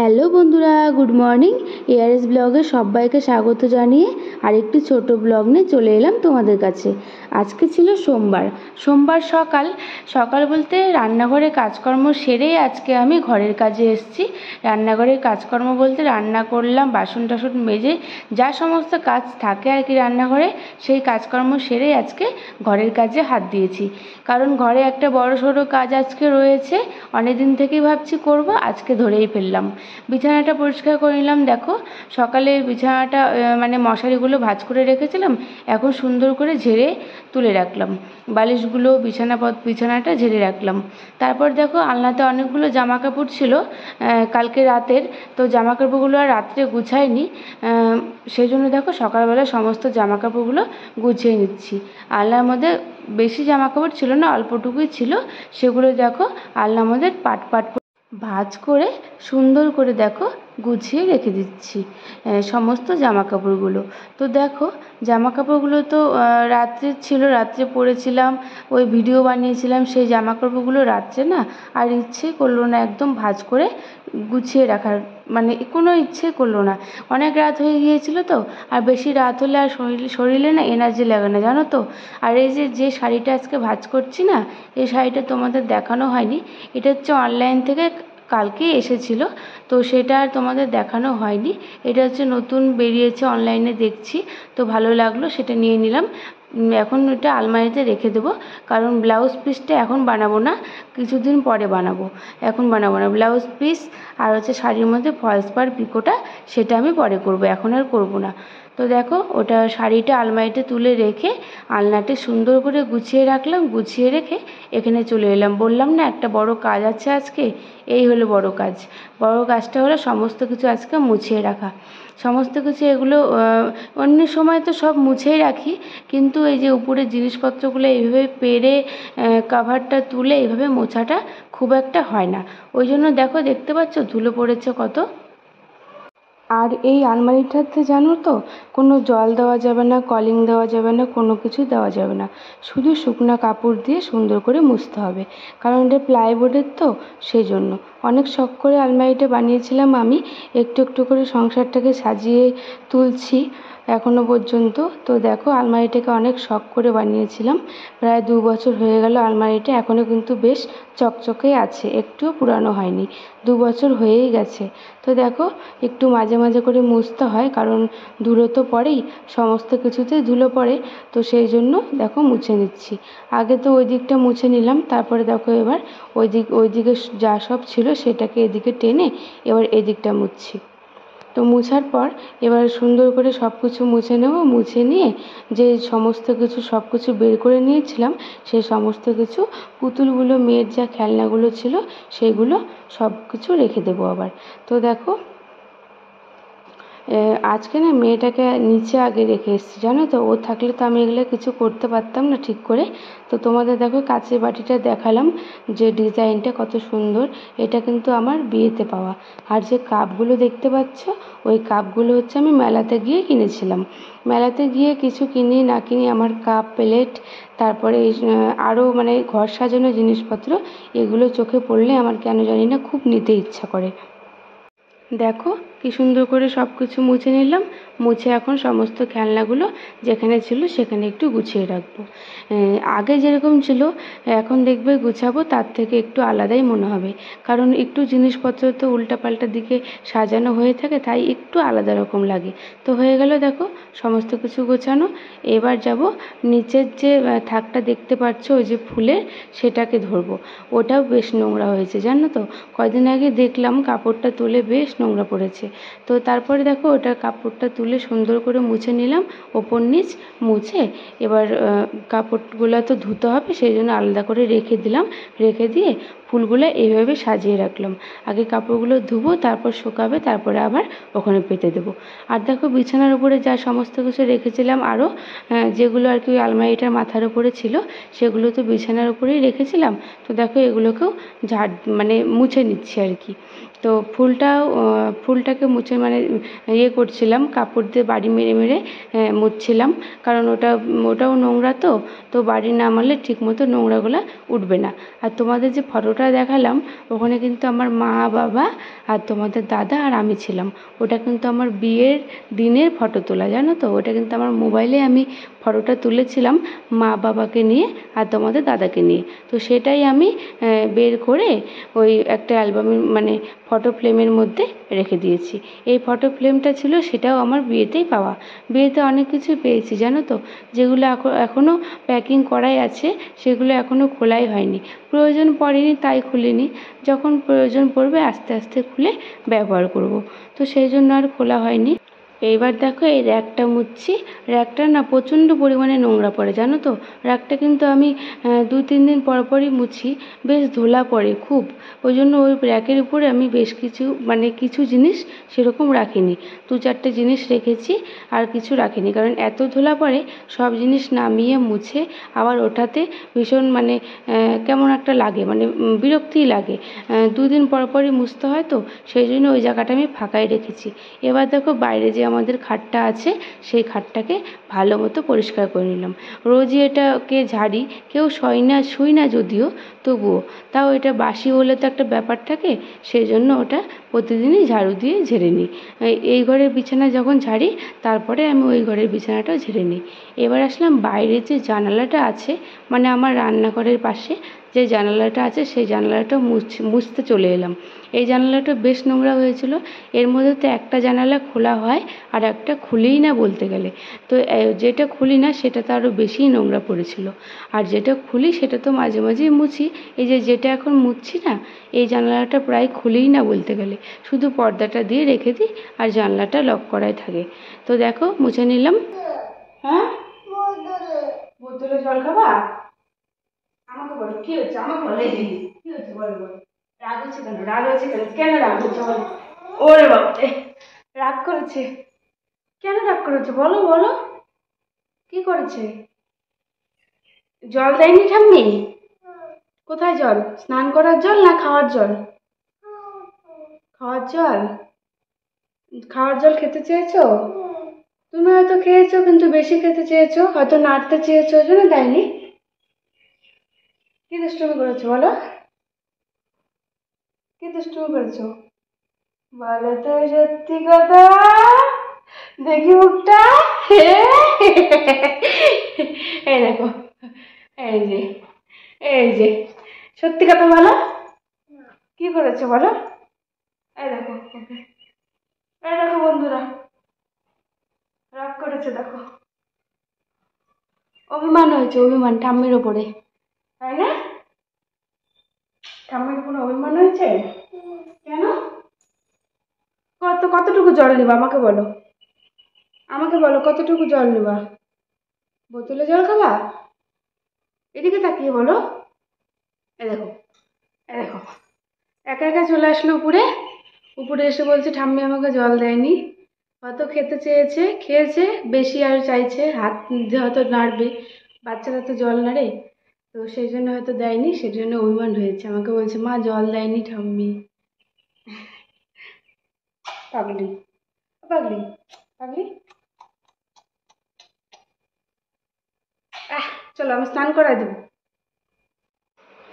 Hello বন্ধুরা, good morning. ARS ব্লগে সবাইকে স্বাগত জানিয়ে আরেকটি ছোট ব্লগ নিয়ে চলে এলাম তোমাদের কাছে। আজকে ছিল সোমবার সকাল বলতে রান্নাঘরে কাজকর্ম সেরেই আজকে আমি ঘরের কাজে এসেছি। রান্নাঘরের কাজকর্ম বলতে রান্না করলাম, বাসন টাসন মেজে যা সমস্ত কাজ থাকে আর কি রান্নাঘরে, সেই কাজকর্ম সেরেই আজকে ঘরের কাজে হাত দিয়েছি। কারণ ঘরে একটা বড় সড়ো কাজ আজকে রয়েছে, অনেকদিন থেকেই ভাবছি করব, আজকে ধরেই ফেললাম। বিছানাটা পরিষ্কার করে নিলাম। দেখো, সকালে বিছানাটা মানে মশারিগুলো ভাঁজ করে রেখেছিলাম, এখন সুন্দর করে ঝেড়ে তুলে রাখলাম। বালিশগুলো বিছানাটা ঝেড়ে রাখলাম। তারপর দেখো, আলনাতে অনেকগুলো জামা কাপড় ছিল কালকে রাতের, তো জামা কাপড়গুলো আর রাত্রে গুছাইনি, সেই জন্য দেখো সকালবেলা সমস্ত জামা কাপড়গুলো গুছিয়ে নিচ্ছি। আলনার মধ্যে বেশি জামা কাপড় ছিল না, অল্পটুকুই ছিল, সেগুলো দেখো আলনার মধ্যে পাট পাট ভাঁজ করে সুন্দর করে দেখো গুছিয়ে রেখে দিচ্ছি সমস্ত জামা কাপড়গুলো। তো দেখো, জামা কাপড়গুলো তো রাত্রে ছিল, রাত্রে পরেছিলাম, ওই ভিডিও বানিয়েছিলাম, সেই জামা কাপড়গুলো রাত্রে না আর ইচ্ছে করলো না একদম ভাঁজ করে গুছিয়ে রাখার, মানে কোনো ইচ্ছে করলো না। অনেক রাত হয়ে গিয়েছিল তো, আর বেশি রাত হলে আর শরীরে না এনার্জি লাগে না, জানো তো। আর এই যে শাড়িটা আজকে ভাঁজ করছি না, এই শাড়িটা তোমাদের দেখানো হয়নি। এটা হচ্ছে অনলাইন থেকে কালকে এসেছিল, তো সেটা আর তোমাদের দেখানো হয়নি। এটা হচ্ছে নতুন বেরিয়েছে, অনলাইনে দেখছি, তো ভালো লাগলো, সেটা নিয়ে নিলাম। এখন এটা আলমারিতে রেখে দেবো, কারণ ব্লাউজ পিসটা এখন বানাবো না, কিছুদিন পরে বানাবো, এখন বানাবো না ব্লাউজ পিস। আর হচ্ছে শাড়ির মধ্যে ফলস পাড় পিকোটা, সেটা আমি পরে করব, এখন আর করব না। তো দেখো, ওটা শাড়িটা আলমারিতে তুলে রেখে আলনাটি সুন্দর করে গুছিয়ে রাখলাম। গুছিয়ে রেখে এখানে চলে এলাম। বললাম না একটা বড় কাজ আছে আজকে, এই হলো বড় কাজ। বড় কাজটা হলো সমস্ত কিছু আজকে মুছিয়ে রাখা। সমস্ত কিছু এগুলো অন্য সময় তো সব মুছেই রাখি, কিন্তু এই যে উপরের জিনিসপত্রগুলো এইভাবে পেরে কাভারটা তুলে এইভাবে মোছাটা খুব একটা হয় না। ওই জন্য দেখো, দেখতে পাচ্ছ ধুলো পড়েছে কত। আর এই আলমারিটাতে জানো তো, কোনো জল দেওয়া যাবে না, কলিং দেওয়া যাবে না, কোনো কিছু দেওয়া যাবে না, শুধু শুকনো কাপড় দিয়ে সুন্দর করে মুছতে হবে, কারণ এটা প্লাইবোর্ডের তো, সেই জন্য। অনেক শখ করে আলমারিটা বানিয়েছিলাম আমি, একটু একটু করে সংসারটাকে সাজিয়ে তুলছি এখনো পর্যন্ত। তো দেখো, আলমারিটাকে অনেক শখ করে বানিয়েছিলাম, প্রায় 2 বছর হয়ে গেল আলমারিটা, এখনও কিন্তু বেশ চকচকেই আছে, একটুও পুরানো হয়নি, 2 বছর হয়েই গেছে। তো দেখো, একটু মাঝে মাঝে করে মুছতে হয়, কারণ ধুলো তো পড়েই, সমস্ত কিছুতে ধুলো পড়ে, তো সেই জন্য দেখো মুছে নিচ্ছি। আগে তো ওই দিকটা মুছে নিলাম, তারপরে দেখো এবার ওইদিকে যা সব ছিল সেটাকে এদিকে টেনে এবার এদিকটা মুছছি। তো মুছার পর এবার সুন্দর করে সব কিছু মুছে নেব। মুছে নিয়ে যে সমস্ত কিছু সব কিছু বের করে নিয়েছিলাম, সেই সমস্ত কিছু পুতুলগুলো, মেয়ের যা খেলনাগুলো ছিল সেগুলো সব কিছু রেখে দেবো আবার। তো দেখো, আজকে না মেয়েটাকে নিচে আগে রেখে এসেছি, জানো তো। ও থাকলে তো আমি এগুলো কিছু করতে পারতাম না ঠিক করে। তো তোমাদের দেখো কাঁচের বাটিটা দেখালাম, যে ডিজাইনটা কত সুন্দর, এটা কিন্তু আমার বিয়েতে পাওয়া। আর যে কাপগুলো দেখতে পাচ্ছ, ওই কাপগুলো হচ্ছে আমি মেলাতে গিয়ে কিনেছিলাম। মেলাতে গিয়ে কিছু কিনি না কিনি, আমার কাপ প্লেট, তারপরে আরও মানে ঘর সাজানোর জিনিসপত্র, এগুলো চোখে পড়লে আমার কেন জানি না খুব নিতে ইচ্ছা করে। দেখো কি সুন্দর করে সব কিছু মুছে নিলাম। মুছে এখন সমস্ত খেলনাগুলো যেখানে ছিল সেখানে একটু গুছিয়ে রাখবো। আগে যেরকম ছিল এখন দেখবে গুছাবো তার থেকে একটু আলাদাই মনে হবে, কারণ একটু জিনিসপত্র তো উল্টাপাল্টা দিকে সাজানো হয়ে থাকে, তাই একটু আলাদা রকম লাগে। তো হয়ে গেল দেখো সমস্ত কিছু গোছানো। এবার যাব নিচের যে থাকটা দেখতে পাচ্ছ, ওই যে ফুলের, সেটাকে ধরবো। ওটাও বেশ নোংরা হয়েছে, জানো তো। কয়দিন আগে দেখলাম কাপড়টা তুলে বেশ নোংরা পড়েছে। তো তারপরে দেখো ওটা কাপড়টা তুলে সুন্দর করে মুছে নিলাম, ওপর নিচ মুছে। এবার কাপড়গুলো তো ধুতে হবে, সেই জন্য আলাদা করে রেখে দিলাম। রেখে দিয়ে ফুলগুলো এইভাবে সাজিয়ে রাখলাম। আগে কাপড়গুলো ধুবো, তারপর শুকাবে, তারপরে আবার ওখানে পেতে দেবো। আর দেখো বিছানার উপরে যা সমস্ত কিছু রেখেছিলাম আরও, যেগুলো আর কি ওই আলমারিটার মাথার উপরে ছিল, সেগুলো তো বিছানার উপরেই রেখেছিলাম। তো দেখো এগুলোকেও মানে মুছে নিচ্ছি আর কি। তো ফুলটাকে ওটাকে মুছে মানে ইয়ে করছিলাম, কাপড় দিয়ে বাড়ি মেরে মেরে মুছছিলাম, কারণ ওটাও নোংরা, তো বাড়ি না মারলে ঠিকমতো নোংরাগুলো উঠবে না। আর তোমাদের যে ফটোটা দেখালাম ওখানে কিন্তু আমার মা বাবা আর তোমাদের দাদা আর আমি ছিলাম। ওটা কিন্তু আমার বিয়ের দিনের ফটো তোলা, জানো তো। ওটা কিন্তু আমার মোবাইলে আমি ফটোটা তুলেছিলাম মা বাবাকে নিয়ে আর তোমাদের দাদাকে নিয়ে। তো সেটাই আমি বের করে ওই একটা অ্যালবামের মানে ফটো ফ্রেমের মধ্যে রেখে দিয়েছি। এই ফটো ফ্রেমটা ছিল, সেটাও আমার বিয়েতেই পাওয়া। বিয়েতে অনেক কিছু পেয়েছি জানো তো, যেগুলো এখনও প্যাকিং করাই আছে, সেগুলো এখনও খোলাই হয়নি। প্রয়োজন পড়েনি তাই খুলিনি, যখন প্রয়োজন পড়বে আস্তে আস্তে খুলে ব্যবহার করব। তো সেই জন্য আর খোলা হয়নি। এইবার দেখো এই র্যাকটা মুছছি। র্যাকটা না প্রচণ্ড পরিমাণে নোংরা পড়ে জানো তো। র্যাকটা কিন্তু আমি 2-3 দিন পর পরই মুছি, বেশ ধুলা পড়ে খুব। ওই জন্য ওই র্যাকের উপরে আমি বেশ কিছু মানে কিছু জিনিস সেরকম রাখিনি, 2-4টে জিনিস রেখেছি, আর কিছু রাখিনি, কারণ এত ধুলা পড়ে সব জিনিস নামিয়ে মুছে আবার ওঠাতে ভীষণ মানে কেমন একটা লাগে, মানে বিরক্তিই লাগে। 2 দিন পর পরই মুছতে হয়, তো সেই জন্য ওই জায়গাটা আমি ফাঁকাই রেখেছি। এবার দেখো বাইরে যে আমাদের খাটটা আছে সেই খাটটাকে ভালো মতো পরিষ্কার করে নিলাম। রোজই এটাকে ঝাড়ি, কেউ শুই না যদিও, তবুও তাও এটা বাসি হলে তো একটা ব্যাপার থাকে, সেই জন্য ওটা প্রতিদিনই ঝাড়ু দিয়ে ঝেড়ে নিই। এই ঘরের বিছানা যখন ঝাড়ি তারপরে আমি ওই ঘরের বিছানাটাও ঝেড়ে নিই। এবার আসলাম বাইরে যে জানালাটা আছে, মানে আমার রান্নাঘরের পাশে যে জানালাটা আছে সেই জানালাটা মুছতে চলে এলাম। এই জানালাটা বেশ নোংরা হয়েছিল। এর মধ্যে তো একটা জানালা খোলা হয় আর একটা খুলেই না বলতে গেলে। তো যেটা খুলি না সেটা তো আরও বেশিই নোংরা পড়েছিল, আর যেটা খুলি সেটা তো মাঝে মাঝেই মুছি। এই যেটা এখন মুছছি না, এই জানালাটা প্রায় খুলেই না বলতে গেলে, শুধু পর্দাটা দিয়ে রেখে দিই আর জানলাটা লক করাই থাকে। তো দেখো মুছে নিলাম। হ্যাঁ, বোতলে জল খাবা? আমাকে বলো কি হচ্ছে, আমাকে বলো কি হচ্ছে, বলো বলো। রাগ হচ্ছে কেন, রাগ হচ্ছে কেন, কেন রাগ হচ্ছে বলো। ওরে বাপরে, রাগ করেছে, কেন রাগ করেছে বলো বলো, কি করেছে? জল দেয়নি ঠাম্মি? কোথায় জল, স্নান করার জল না খাওয়ার জল? খাওয়ার জল, খাওয়ার জল খেতে চেয়েছো? তুমি হয়তো খেয়েছো, কিন্তু বেশি খেতে চেয়েছো, হয়তো নাড়তে চেয়েছো, ওই জন্য দেয়নি। কি দুষ্টুমি করেছো বলো, কি দুষ্টুমি করেছো বলো তো সত্যি কথা, দেখি মুখটা। এই দেখো, এই যে, এই যে, সত্যি কথা বলো, কি করেছো বলো। এই দেখো, এই দেখো বন্ধুরা, রাগ করেছে দেখো, অভিমান হয়েছে, অভিমান ঠাম্মির ওপরে, তাই না? ঠাম্মির উপরে অভিমান হয়েছে কেন? কতটুকু জল নিবা আমাকে বলো, আমাকে বলো কতটুকু জল নিবা? বোতলে জল খাবা? এদিকে তাকিয়ে বলো। এ দেখো, এ দেখো, একা একা চলে আসলো উপরে, উপরে এসে বলছে ঠাম্মি আমাকে জল দেয়নি। হয়তো খেতে চেয়েছে, খেয়েছে, বেশি আর চাইছে, হাত দিয়ে হয়তো নাড়বে, বাচ্চারা তো জল নাড়ে, তো সেই জন্য হয়তো দেয়নি, সেই জন্য অভিমান হয়েছে, আমাকে বলছে মা জল দেয়নি ঠাম্মি। পাগলি, পাগলি, পাগলি। চলো আমি স্নান করাই দেবো।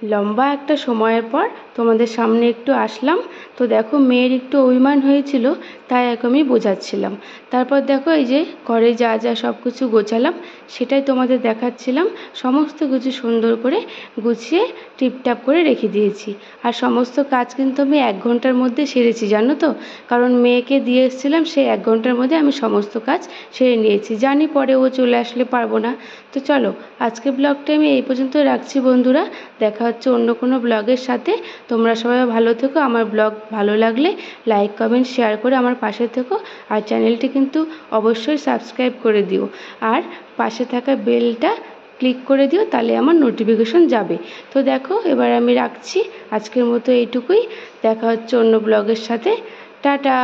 লম্বা একটা সময়ের পর তোমাদের সামনে একটু আসলাম। তো দেখো মেয়ের একটু অভিমান হয়েছিল, তাই আমি বোঝাচ্ছিলাম। তারপর দেখো এই যে ঘরে যা যা সব কিছু গোছালাম সেটাই তোমাদের দেখাচ্ছিলাম। সমস্ত কিছু সুন্দর করে গুছিয়ে টিপটাপ করে রেখে দিয়েছি। আর সমস্ত কাজ কিন্তু আমি 1 ঘন্টার মধ্যে সেরেছি জানো তো, কারণ মেয়েকে দিয়ে এসেছিলাম, সেই 1 ঘন্টার মধ্যে আমি সমস্ত কাজ সেরে নিয়েছি। জানি পরে ও চলে আসলে পারবো না। তো চলো আজকে ব্লগটা আমি এই পর্যন্ত রাখছি বন্ধুরা, দেখা হচ্ছে অন্য কোনো ব্লগের সাথে। তোমরা সবাই ভালো থেকো, আমার ব্লগ ভালো লাগলে লাইক কমেন্ট শেয়ার করে আমার পাশে থেকো, আর চ্যানেলটি কিন্তু অবশ্যই সাবস্ক্রাইব করে দিও, আর পাশে থাকা বেলটা ক্লিক করে দিও, তাহলে আমার নোটিফিকেশন যাবে। তো দেখো এবার আমি রাখছি, আজকের মতো এইটুকুই, দেখা হচ্ছে অন্য ব্লগের সাথে, টাটা।